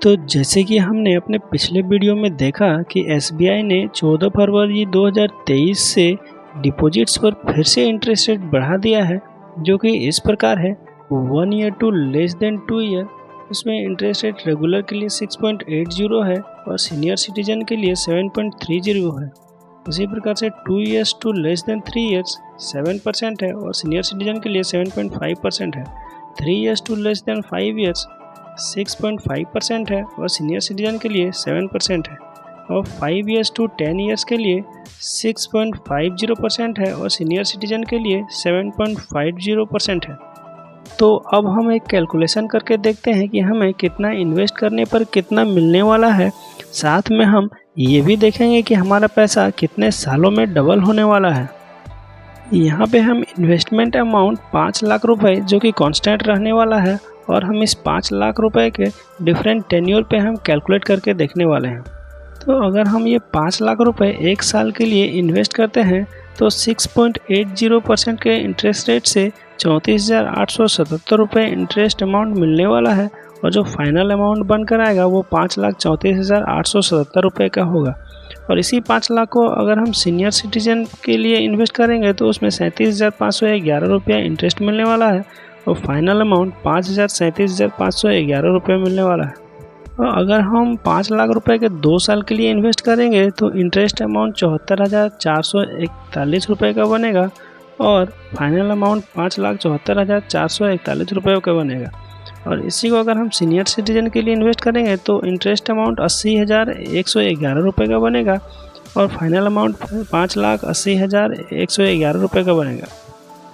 तो जैसे कि हमने अपने पिछले वीडियो में देखा कि एसबीआई ने 14 फरवरी 2023 से डिपॉजिट्स पर फिर से इंटरेस्ट रेट बढ़ा दिया है, जो कि इस प्रकार है 1 year to less than 2 year. उसमें इंटरेस्ट रेट रेगुलर के लिए 6.80 है और सीनियर सिटीजन के लिए 7.30 है। उसी प्रकार से 2 years to less than 3 years 7% है और सीनियर सिटीजन के लिए 7.5% है। 3 years to less than 5 years 6.5% है और सीनियर सिटीजन के लिए 7% है। और 5 ईयर्स टू 10 ईयर्स के लिए 6.50% है और सीनियर सिटीजन के लिए 7.50% है। तो अब हम एक कैलकुलेशन करके देखते हैं कि हमें कितना इन्वेस्ट करने पर कितना मिलने वाला है। साथ में हम ये भी देखेंगे कि हमारा पैसा कितने सालों में डबल होने वाला है। यहाँ पे हम इन्वेस्टमेंट अमाउंट 5 लाख रुपए जो कि कांस्टेंट रहने वाला है और हम इस 5 लाख रुपए के डिफरेंट टेन्योर पे हम कैलकुलेट करके देखने वाले हैं। तो अगर हम ये 5 लाख रुपए एक साल के लिए इन्वेस्ट करते हैं तो 6.80% के इंटरेस्ट रेट से 34,877 रुपये इंटरेस्ट अमाउंट मिलने वाला है और जो फाइनल अमाउंट बनकर आएगा वो 5,34,877 रुपये का होगा। और इसी 5 लाख को अगर हम सीनियर सिटीजन के लिए इन्वेस्ट करेंगे तो उसमें 37,511 रुपया इंटरेस्ट मिलने वाला है और फाइनल अमाउंट 5,37,511 रुपये मिलने वाला है। और अगर हम 5 लाख रुपए के 2 साल के लिए इन्वेस्ट करेंगे तो इंटरेस्ट अमाउंट 74,441 रुपये का बनेगा और फाइनल अमाउंट 5,74,441 रुपये का बनेगा। और इसी को अगर हम सीनियर सिटीजन के लिए इन्वेस्ट करेंगे तो इंटरेस्ट अमाउंट 80,111 रुपये का बनेगा और फाइनल अमाउंट 5,80,111 रुपये का बनेगा।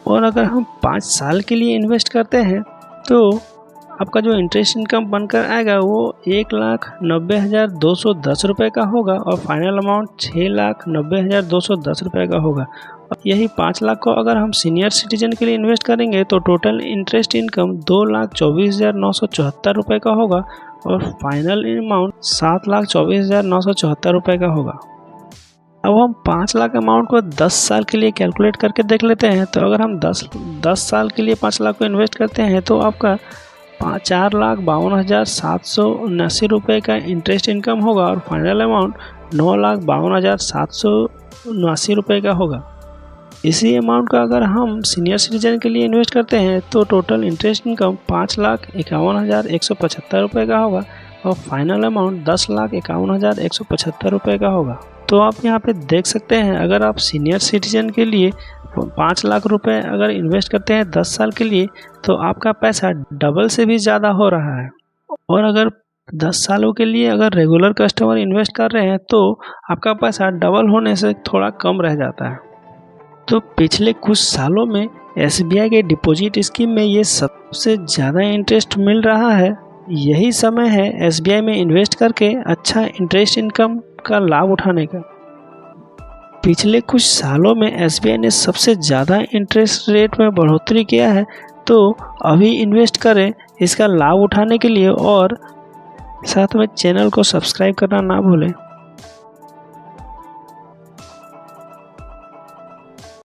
और अगर हम 5 साल के लिए इन्वेस्ट करते हैं तो आपका जो इंटरेस्ट इनकम बनकर आएगा वो 1,90,210 रुपये का होगा और फाइनल अमाउंट 6,90,210 रुपये का होगा। यही 5 लाख को अगर हम सीनियर सिटीजन के लिए इन्वेस्ट करेंगे तो टोटल इंटरेस्ट इनकम 2,24,974 रुपये का होगा और फाइनल अमाउंट 7,24,974 रुपये का होगा। अब हम 5 लाख अमाउंट को 10 साल के लिए कैलकुलेट करके देख लेते हैं। तो अगर हम 10 साल के लिए 5 लाख को इन्वेस्ट करते हैं तो आपका 4,52,779 रुपये का इंटरेस्ट इनकम होगा और फाइनल अमाउंट 9,52,779 रुपये का होगा। इसी अमाउंट का अगर हम सीनियर सिटीजन के लिए इन्वेस्ट करते हैं तो टोटल इंटरेस्ट इनकम 5,51,175 रुपये का होगा और फाइनल अमाउंट 10,51,175 रुपये का होगा। तो आप यहाँ पे देख सकते हैं अगर आप सीनियर सिटीजन के लिए 5 लाख रुपए अगर इन्वेस्ट करते हैं 10 साल के लिए तो आपका पैसा डबल से भी ज़्यादा हो रहा है। और अगर 10 सालों के लिए अगर रेगुलर कस्टमर इन्वेस्ट कर रहे हैं तो आपका पैसा डबल होने से थोड़ा कम रह जाता है। तो पिछले कुछ सालों में एसबीआई के डिपॉजिट स्कीम में ये सबसे ज़्यादा इंटरेस्ट मिल रहा है। यही समय है एसबीआई में इन्वेस्ट करके अच्छा इंटरेस्ट इनकम का लाभ उठाने का। पिछले कुछ सालों में एसबीआई ने सबसे ज़्यादा इंटरेस्ट रेट में बढ़ोतरी किया है, तो अभी इन्वेस्ट करें इसका लाभ उठाने के लिए और साथ में चैनल को सब्सक्राइब करना ना भूलें।